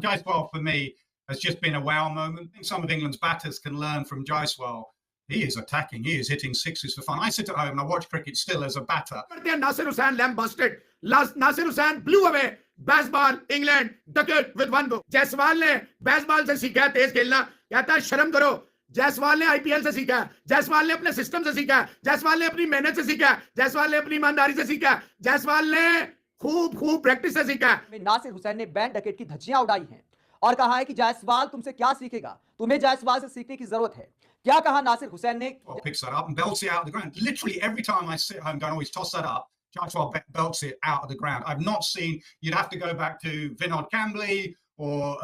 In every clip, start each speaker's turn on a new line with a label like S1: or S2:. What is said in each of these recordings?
S1: Jaiswal for me has just been a wow moment. I think some of England's batters can learn from Jaiswal. He is attacking. He is hitting sixes for fun. I sit at home and I watch cricket still as a batter.
S2: Nasir Hussain lambasted. Nasir Hussain blew away baseball England ducket with one go. Jaiswal ने baseball से सीखा तेज खेलना. कहता है शर्म करो. जायसवाल ने IPL से सीखा. जायसवाल ने अपने सिस्टम से सीखा. जायसवाल ने अपनी मेहनत से सीखा. जायसवाल ने अपनी ईमानदारी से सीखा. जायसवाल ने खूब प्रैक्टिस से सीखा.
S3: नासिर हुसैन ने बैंड डकेट की धज्जियां उड़ाई हैं और कहा है कि जायसवाल तुमसे क्या सीखेगा, तुम्हें जायसवाल से सीखने की जरूरत है. क्या कहा नासिर हुसैन ने?
S1: Picks that up and belts it out of the ground. Literally every time I sit home going, always toss that up. Jaiswal belts it out of the ground. I've not seen. You'd have to go back to Vinod Kambli or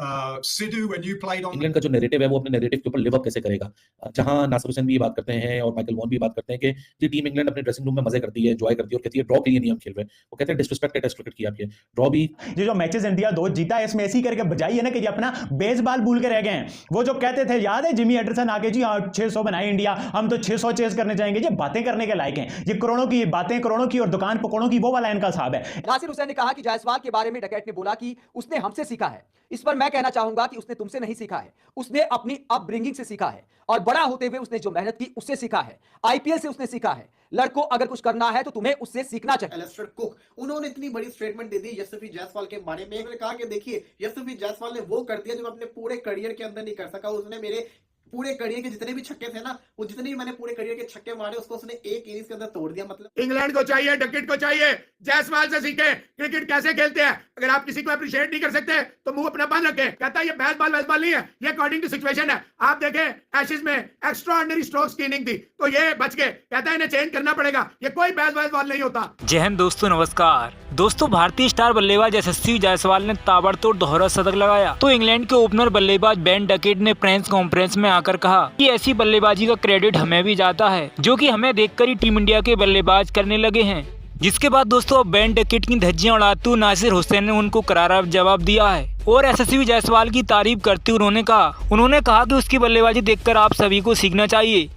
S1: Sidhu when you played on.
S4: England का जो narrative है वो अपने narrative के ऊपर live up कैसे करेगा. जहां नासिर हुसैन भी ये बात करते हैं और माइकल वॉन भी बात करते हैं कि जी टीम इंग्लैंड अपने ड्रेसिंग रूम में मजे करती है, एंजॉय करती है और कहती है ड्रॉ के लिए नहीं हम खेल रहे. वो कहते हैं डिसरिस्पेक्ट टेस्ट क्रिकेट की आपकी ड्रॉ भी.
S5: ये जो मैचेस इंडिया 2 जीता है इसमें ऐसी करके बजाई है ना कि ये अपना बेसबॉल भूल के रह गए हैं. वो जो कहते थे याद है जिमी एंडरसन आके जी 600 बनाए इंडिया, हम तो 600 चेस करने जाएंगे. ये बातें करने के लायक हैं. ये करोड़ों की बातें करोड़ों की और दुकान पकौड़ों की वो वाला इनका हिसाब है.
S3: नासिर हुसैन ने कहा कि जायसवाल के बारे में डकैत ने बोला कि उसने हमसे सीखा है. इस पर मैं कहना चाहूंगा कि उसने तुमसे नहीं सीखा है, उसने अपनी अपब्रिंगिंग से सीखा है और बड़ा होते हुए उसने जो मेहनत की उससे सीखा है. आईपीएल से उसने सीखा है. लड़कों अगर कुछ करना है तो तुम्हें उससे सीखना चाहिए.
S6: एलिस्टर कुक उन्होंने इतनी बड़ी स्टेटमेंट दे दी यशस्वी जायसवाल के बारे में. उन्होंने कहा कि देखिए यशस्वी जायसवाल ने वो कर दिया जो मैं अपने पूरे करियर के अंदर नहीं कर सका. उसने मेरे पूरे करियर के जितने भी छक्के थे ना, वो जितने भी मैंने पूरे करियर के छक्के मारे उसको उसने एक इनिंग्स के अंदर तोड़ दिया. मतलब
S2: इंग्लैंड को चाहिए, डकेट को चाहिए, जायसवाल से सीखे क्रिकेट कैसे खेलते हैं. अगर आप किसी को अप्रिशिएट नहीं कर सकते तो मुंह अपना बंद रखें. कहता है ये बेसबॉल नहीं है, ये अकॉर्डिंग टू सिचुएशन है. आप देखें एशेज में एक्स्ट्राऑर्डिनरी स्ट्रोक्स की इनिंग थी तो ये बच गए. कहता है इन्हें चेंज करना पड़ेगा, ये कोई बेसबॉल नहीं होता.
S7: जय हिंद दोस्तों, नमस्कार दोस्तों. भारतीय स्टार बल्लेबाज यशस्वी जायसवाल ने ताबड़तोड़ दोहरा शतक लगाया तो इंग्लैंड के ओपनर बल्लेबाज बेन डकेट ने प्रेस कॉन्फ्रेंस में आकर कहा कि ऐसी बल्लेबाजी का क्रेडिट हमें भी जाता है जो कि हमें देखकर ही टीम इंडिया के बल्लेबाज करने लगे हैं. जिसके बाद दोस्तों अब बेन डकेट की धज्जियां उड़ाते हुए नासिर हुसैन ने उनको करारा जवाब दिया है और यशस्वी जायसवाल की तारीफ करते हुए उन्होंने कहा कि उसकी बल्लेबाजी देखकर आप सभी को सीखना चाहिए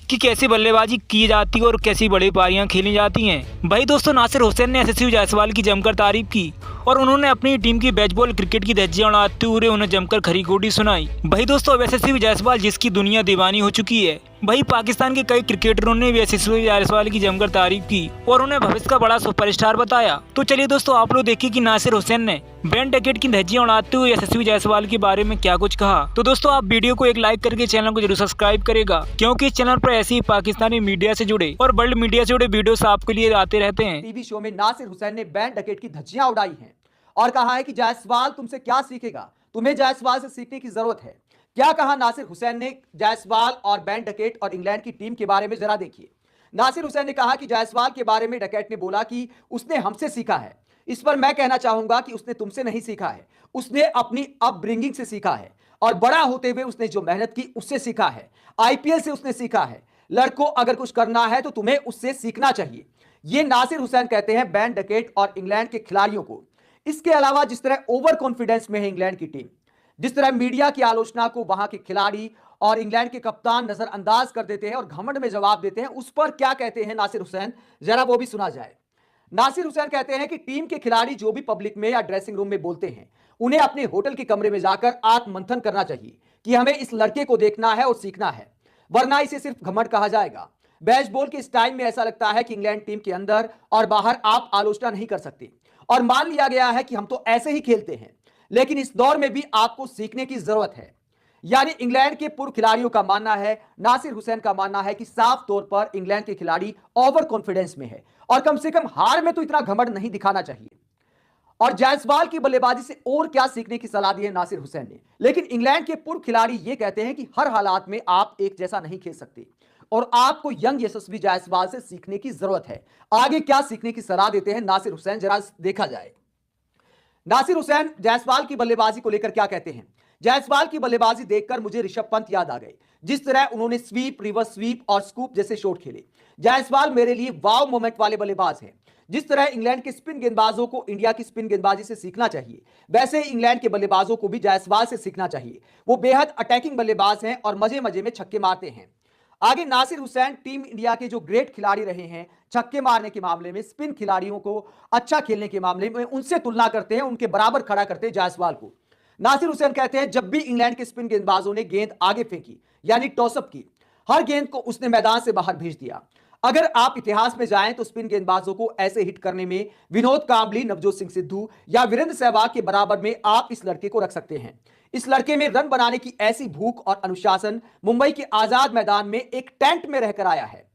S7: कि कैसे बल्लेबाजी की जाती है और कैसी बड़ी पारियां खेली जाती हैं. भाई दोस्तों नासिर हुसैन ने यशस्वी जायसवाल की जमकर तारीफ की और उन्होंने अपनी टीम की बेसबॉल क्रिकेट की धज्जियां उड़ाते हुए उन्हें जमकर खरी खोटी सुनाई. भाई दोस्तों अब यशस्वी जायसवाल जिसकी दुनिया दीवानी हो चुकी है, भाई पाकिस्तान के कई क्रिकेटरों ने भी यशस्वी जायसवाल की जमकर तारीफ की और उन्हें भविष्य का बड़ा सुपरस्टार बताया. तो चलिए दोस्तों आप लोग देखिए कि नासिर हुसैन ने बेन डकेट की धज्जियां उड़ाते हुए यशस्वी जायसवाल के बारे में क्या कुछ कहा. तो दोस्तों आप वीडियो को एक लाइक करके चैनल को जरूर सब्सक्राइब करेगा क्योंकि इस चैनल पर ऐसी पाकिस्तानी मीडिया से जुड़े और वर्ल्ड मीडिया से जुड़े वीडियोस आपके लिए आते रहते हैं.
S3: टीवी शो में नासिर हुसैन ने बेन डकेट की धज्जियां उड़ाई हैं और कहा है कि जायसवाल तुमसे क्या सीखेगा, तुम्हें जायसवाल से सीखने की जरूरत है. क्या कहा नासिर हुसैन ने जायसवाल और बेन डकेट और इंग्लैंड की टीम के बारे में जरा देखिए. नासिर हुसैन ने कहा कि जायसवाल के बारे में डकेट ने बोला कि उसने हमसे सीखा है. इस पर मैं कहना चाहूंगा कि उसने तुमसे नहीं सीखा है, उसने अपनी अपब्रिंगिंग से सीखा है और बड़ा होते हुए उसने जो मेहनत की उससे सीखा है. आईपीएल से उसने सीखा है. लड़कों अगर कुछ करना है तो तुम्हें उससे सीखना चाहिए. ये नासिर हुसैन कहते हैं बेन डकेट और इंग्लैंड के खिलाड़ियों को. इसके अलावा जिस तरह ओवर कॉन्फिडेंस में है इंग्लैंड की टीम, जिस तरह मीडिया की आलोचना को वहां के खिलाड़ी और इंग्लैंड के कप्तान नजरअंदाज कर देते हैं और घमंड में जवाब देते हैं, उस पर क्या कहते हैं नासिर हुसैन, जरा वो भी सुना जाए. नासिर हुसैन कहते हैं कि टीम के खिलाड़ी जो भी पब्लिक में या ड्रेसिंग रूम में बोलते हैं उन्हें अपने होटल के कमरे में जाकर आत्ममंथन करना चाहिए कि हमें इस लड़के को देखना है और सीखना है, वरना इसे सिर्फ घमंड कहा जाएगा. बेसबॉल के इस टाइम में ऐसा लगता है कि इंग्लैंड टीम के अंदर और बाहर आप आलोचना नहीं कर सकते और मान लिया गया है कि हम तो ऐसे ही खेलते हैं, लेकिन इस दौर में भी आपको सीखने की जरूरत है. यानी इंग्लैंड के पूर्व खिलाड़ियों का मानना है, नासिर हुसैन का मानना है कि साफ तौर पर इंग्लैंड के खिलाड़ी ओवर कॉन्फिडेंस में है और कम से कम हार में तो इतना घमंड नहीं दिखाना चाहिए. और जायसवाल की बल्लेबाजी से और क्या सीखने की सलाह दी है नासिर हुसैन ने. लेकिन इंग्लैंड के पूर्व खिलाड़ी यह कहते हैं कि हर हालात में आप एक जैसा नहीं खेल सकते और आपको यंग यशस्वी जायसवाल से सीखने की जरूरत है. आगे क्या सीखने की सलाह देते हैं नासिर हुसैन, जरा देखा जाए. नासिर हुसैन जायसवाल की बल्लेबाजी को लेकर क्या कहते हैं. जायसवाल की बल्लेबाजी देखकर मुझे ऋषभ पंत याद आ गए. जिस तरह उन्होंने स्वीप, रिवर्स स्वीप और स्कूप जैसे शॉट खेले, जायसवाल मेरे लिए वाव मोमेंट वाले बल्लेबाज हैं. जिस तरह इंग्लैंड के स्पिन गेंदबाजों को इंडिया की स्पिन गेंदबाजी से सीखना चाहिए, वैसे ही इंग्लैंड के बल्लेबाजों को भी जायसवाल से सीखना चाहिए. वो बेहद अटैकिंग बल्लेबाज हैं और मजे मजे में छक्के मारते हैं. आगे नासिर हुसैन टीम इंडिया के जो ग्रेट खिलाड़ी रहे हैं छक्के मारने के मामले में, स्पिन खिलाड़ियों को अच्छा खेलने के मामले में, उनसे तुलना करते हैं, उनके बराबर खड़ा करते हैं जायसवाल को. नासिर हुसैन कहते हैं जब भी इंग्लैंड के स्पिन गेंदबाजों ने गेंद आगे फेंकी यानी टॉसअप की, हर गेंद को उसने मैदान से बाहर भेज दिया। अगर आप इतिहास में जाएं तो स्पिन गेंदबाजों को ऐसे हिट करने में विनोद कांबली, नवजोत सिंह सिद्धू या वीरेंद्र सहवाग के बराबर में आप इस लड़के को रख सकते हैं। इस लड़के में रन बनाने की ऐसी भूख और अनुशासन मुंबई के आजाद मैदान में एक टेंट में रहकर आया है।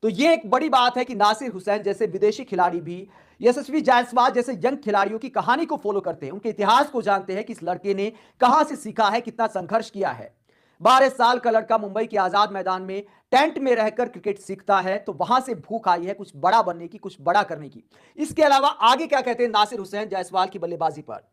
S3: तो यह एक बड़ी बात है कि नासिर हुसैन जैसे विदेशी खिलाड़ी भी यशस्वी जायसवाल जैसे यंग खिलाड़ियों की कहानी को फॉलो करते हैं, उनके इतिहास को जानते हैं कि इस लड़के ने कहां से सीखा है, कितना संघर्ष किया है। 12 साल का लड़का मुंबई के आजाद मैदान में टेंट में रहकर क्रिकेट सीखता है, तो वहां से भूख आई है कुछ बड़ा बनने की, कुछ बड़ा करने की। इसके अलावा आगे क्या कहते हैं नासिर हुसैन जायसवाल की बल्लेबाजी पर?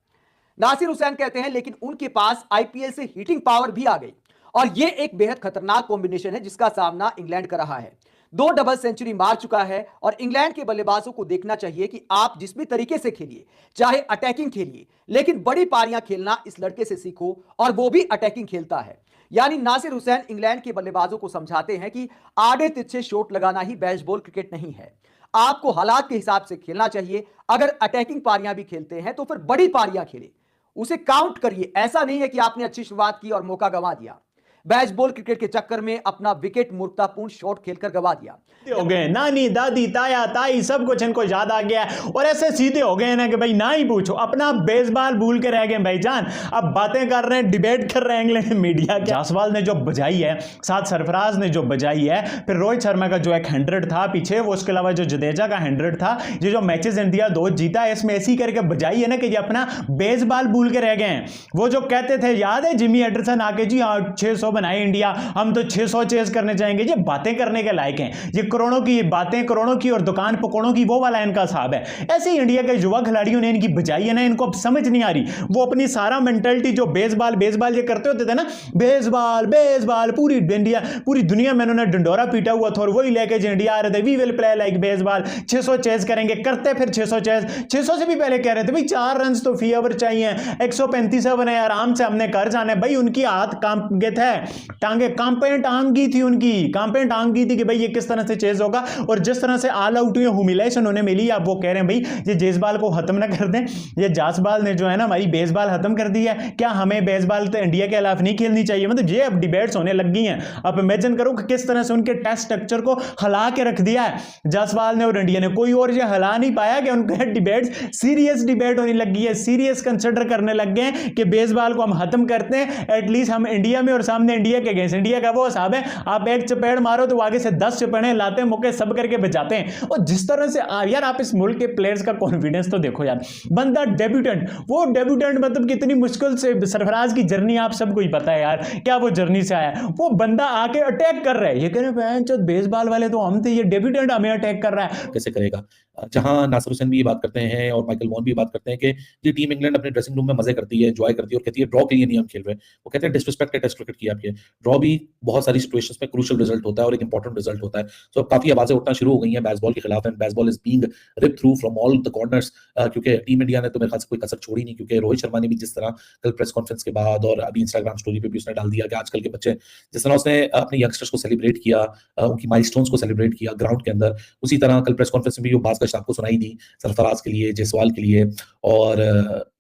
S3: नासिर हुसैन कहते हैं लेकिन उनके पास आईपीएल से हिटिंग पावर भी आ गई और यह एक बेहद खतरनाक कॉम्बिनेशन है जिसका सामना इंग्लैंड कर रहा है। 2 डबल सेंचुरी मार चुका है और इंग्लैंड के बल्लेबाजों को देखना चाहिए कि आप जिस भी तरीके से खेलिए, चाहे अटैकिंग खेलिए, लेकिन बड़ी पारियां खेलना इस लड़के से सीखो, और वो भी अटैकिंग खेलता है। यानी नासिर हुसैन इंग्लैंड के बल्लेबाजों को समझाते हैं कि आड़े तिरछे शॉट लगाना ही बेसबॉल क्रिकेट नहीं है, आपको हालात के हिसाब से खेलना चाहिए। अगर अटैकिंग पारियां भी खेलते हैं तो फिर बड़ी पारियां खेले, उसे काउंट करिए। ऐसा नहीं है कि आपने अच्छी शुरुआत की और मौका गंवा दिया। बेसबॉल क्रिकेट के चक्कर में अपना विकेट मूर्खतापूर्ण शॉट खेलकर गंवा दिया।
S5: हो गए नानी, दादी, ताया, ताई सब कुछ इनको याद आ गया है और ऐसे सीधे हो गए ना कि भाई ना ही पूछो, अपना बेसबॉल भूल के रह गए भाईजान। अब बातें कर रहे हैं, डिबेट कर रहे हैं इंग्लैंड मीडिया के। जायसवाल ने जो बजाई है, साथ सरफराज ने जो बजाई है, फिर रोहित शर्मा का जो एक 100 था पीछे, वो उसके अलावा जो जडेजा का 100 था, ये जो मैचेस इंडिया 2 जीता है, इसमें ऐसी करके बजाई है ना कि ये अपना बेसबॉल भूल के रह गए हैं। वो जो कहते थे, याद है जिमी एंडरसन आके जी 600 बनाए इंडिया, हम तो 600 चेस करने जाएंगे। ये बातें करने के लायक हैं, ये करोड़ों की बातें, करोड़ों की और दुकान पकौड़ों की, वो वाला इनका हिसाब है। ऐसे ही इंडिया के युवा खिलाड़ियों ने इनकी बजाई है ना, इनको अब समझ नहीं आ रही। वो अपनी सारा मेंटालिटी जो बेसबॉल ये करते होते थे ना, बेसबॉल पूरी इंडिया, पूरी दुनिया में उन्होंने डंडोरा पीटा हुआ था और वही लेके जो इंडिया आ रहे थे, we will play like baseball, 600 chase करेंगे, करते फिर 600 चेस। 600 से भी पहले कह रहे थे भाई 4 रन तो फी ओवर चाहिए, 135 ओवर है, आराम से हमने कर जाने। भाई उनकी हाथ कांप गए थे, टांगे कांपे टांग गई थी, उनकी कांपे टांग गई थी कि भाई ये किस तरह से चेज होगा। और जिस तरह से ऑल आउट हुए, ह्यूमिलेशन उन्हें मिली, अब वो कह रहे हैं भाई ये जेसबाल को खत्म ना कर दें। ये जायसवाल ने जो है ना हमारी बेसबॉल खत्म कर दी है, क्या हमें बेसबॉल तो इंडिया के खिलाफ नहीं खेलनी चाहिए? मतलब ये अब डिबेट्स होने लग गई हैं। अब इमेजिन करो कि किस तरह से उनके टेस्ट स्ट्रक्चर को हिला के रख दिया है जायसवाल ने और इंडिया ने। कोई और ये हिला नहीं पाया कि उनके डिबेट्स सीरियस डिबेट होने लगी है, सीरियस कंसिडर करने लग गए कि बेसबॉल को हम खत्म करते हैं, एटलीस्ट हम इंडिया में, और सामने इंडिया के अगेंस्ट। इंडिया का वो हिसाब है, आप एक चपेड़ मारो तो आगे से 10 चपेड़े लाते हैं, मौके सब करके बचाते हैं। और जिस तरह से यार आप इस मुल्क के प्लेयर्स का कॉन्फिडेंस तो देखो यार, बंदा डेब्यूटेंट, वो डेब्यूटेंट मतलब कितनी मुश्किल से, सरफराज की जर्नी आप सबको ही पता है यार, क्या वो जर्नी से आया। वो बंदा आके अटैक कर रहा है, ये कह रहे हैं बेसबॉल वाले तो हम थे, ये डेब्यूटेंट हमें अटैक कर रहा है।
S4: कैसे करेगा? जहां नासिर हुसैन भी ये बात करते हैं और माइकल वॉन भी बात करते हैं कि ये टीम इंग्लैंड अपने ड्रेसिंग रूम में मजे करती है, एंजॉय करती है और कहती है ड्रॉ के लिए नहीं हम खेल रहे। वो कहते हैं डिसरिस्पेक्ट है टेस्ट क्रिकेट की आपके। ड्रॉ भी बहुत सारी सिचुएशंस में क्रूशियल रिजल्ट होता है और एक इंपॉर्टेंट रिजल्ट होता है। सो काफी आवाजें उठना शुरू हो गई हैं बेसबॉल के खिलाफ, and baseball is being ripped through from all the corners, क्योंकि टीम इंडिया ने तो मेरे ख्याल से कोई कसर छोड़ी नहीं। क्योंकि रोहित शर्मा ने भी जिस तरह कल प्रेस कॉन्फ्रेंस के बाद और अभी इंस्टाग्राम स्टोरी पे भी उसने डाल दिया कि आजकल के बच्चे जिस तरह उसने अपने यंगस्टर्स को सेलिब्रेट किया, उनकी माइलस्टोन्स को सेलिब्रेट किया ग्राउंड के अंदर, उसी तरह कल प्रेस कॉन्फ्रेंस में भी वो बात का आपको सुनाई दी सरफराज के लिए, जायसवाल के लिए, और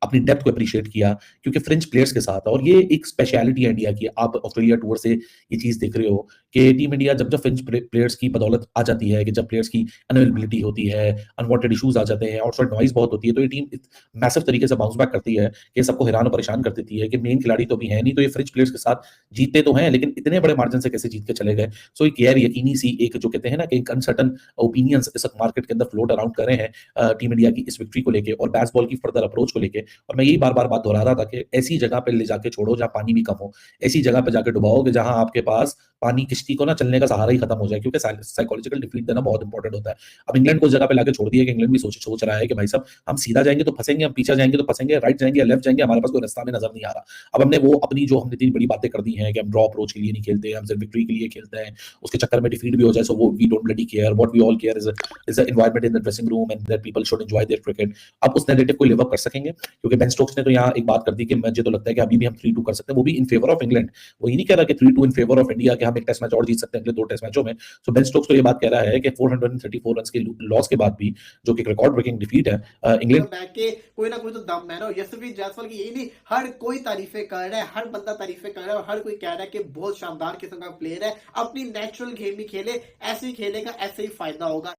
S4: अपनी डेप्थ को अप्रिशिएट किया क्योंकि फ्रेंच प्लेयर्स के साथ। और ये एक स्पेशलिटी है इंडिया की। आप ऑस्ट्रेलिया टूर से ये चीज देख रहे हो कि टीम इंडिया जब जब फ्रेंच प्लेयर्स की बदौलत आ जाती है, कि जब प्लेयर्स की अनअवेलेबिलिटी होती है, अनवांटेड इश्यूज आ जाते हैं, आउटसाइड नॉइज बहुत होती है, तो ये टीम मैसिव तरीके से बाउंस बैक करती है कि सबको हैरान और परेशान कर देती है कि मेन खिलाड़ी तो भी है नहीं, तो ये फ्रेंच प्लेयर्स के साथ जीतते तो हैं लेकिन इतने बड़े मार्जिन से कैसे जीत के चले गए। सो एक गैर यकीनी सी, एक जो कहते हैं ना कि एक अनसर्टन ओपिनियंस इस मार्केट के अंदर फ्लोट अराउंड कर रहे हैं टीम इंडिया की इस विक्ट्री को लेके और बेसबॉल की फर्दर अप्रोच को लेके। और मैं यही बार बार बात दोहरा रहा था कि ऐसी जगह पे ले जाके छोड़ो जहां पानी भी कम हो, ऐसी जगह पे जाके डुबाओ कि जहां आपके पास पानी किश्ती को ना चलने का सहारा ही खत्म हो जाए, क्योंकि साइकोलॉजिकल डिफीट देना बहुत इंपॉर्टेंट होता है। अब इंग्लैंड को जगह पे लाके छोड़ दिया कि इंग्लैंड भी सोच रहा है कि भाई साहब हम सीधा जाएंगे तो फंसेंगे, हम पीछे जाएंगे तो फंसेंगे, राइट जाएंगे या लेफ्ट जाएंगे, हमारे पास कोई रास्ता में नजर नहीं आ रहा। अब हमने वो अपनी जो हमने इतनी बड़ी बातें कर दी हैं कि हम ड्रॉ अप्रोच के लिए नहीं खेलते, हम सिर्फ विक्ट्री के लिए खेलते हैं, उसके चक्कर में डिफीट भी हो जाए, सो वो we don't bloody care, what we all care is the environment in the dressing room and that people should enjoy their cricket. अब उस नैरेटिव को लिव अप कर सकेंगे? क्योंकि बेन स्टोक्स ने तो यहाँ एक बात कर दी कि मुझे तो लगता है कि अभी भी हम 3-2 कर सकते हैं, वो भी इन फेवर ऑफ इंग्लैंड। वो ये नहीं कह रहा कि 3-2 इन फेवर ऑफ इंडिया कि हम एक टेस्ट मैच और जीत सकते हैं अगले 2 टेस्ट मैचों में। सो बेन स्टोक्स तो ये बात कह रहा है कि 434 रन के लॉस के बाद भी, जो कि रिकॉर्ड ब्रेकिंग डिफीट है, इंग्लैंड
S6: बैक के कोई ना कोई तो दम है ना। और यशस्वी जायसवाल की यही नहीं, हर कोई तारीफें कर रहा है, हर बंदा तारीफें कर रहा है और हर कोई कह रहा है कि बहुत शानदार किस्म का प्लेयर है, अपनी नेचुरल गेम ही खेले, ऐसे ही खेलेगा, ऐसे ही फायदा होगा।